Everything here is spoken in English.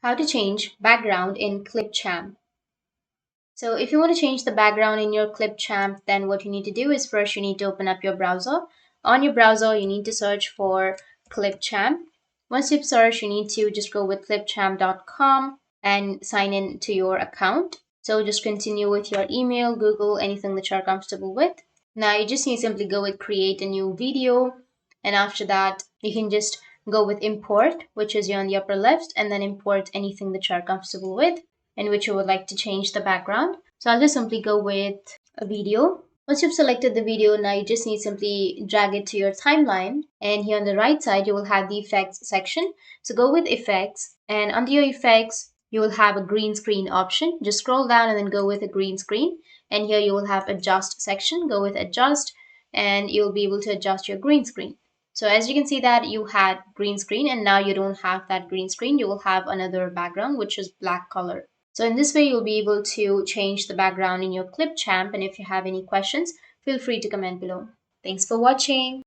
How to change background in Clipchamp. So if you want to change the background in your Clipchamp, then what you need to do is first you need to open up your browser. On your browser, you need to search for Clipchamp. Once you've searched, you need to just go with clipchamp.com and sign in to your account. So just continue with your email, Google, anything that you're comfortable with. Now you just need to simply go with create a new video, and after that you can just go with import, which is on the upper left, and then import anything that you're comfortable with in which you would like to change the background. So I'll just simply go with a video. Once you've selected the video, now you just need to simply drag it to your timeline, and here on the right side you will have the effects section. So go with effects, and under your effects you will have a green screen option. Just scroll down and then go with a green screen, and here you will have adjust section. Go with adjust and you'll be able to adjust your green screen. So as you can see that you had green screen, and now you don't have that green screen. You will have another background which is black color. So in this way, you'll be able to change the background in your Clipchamp. And if you have any questions, feel free to comment below. Thanks for watching.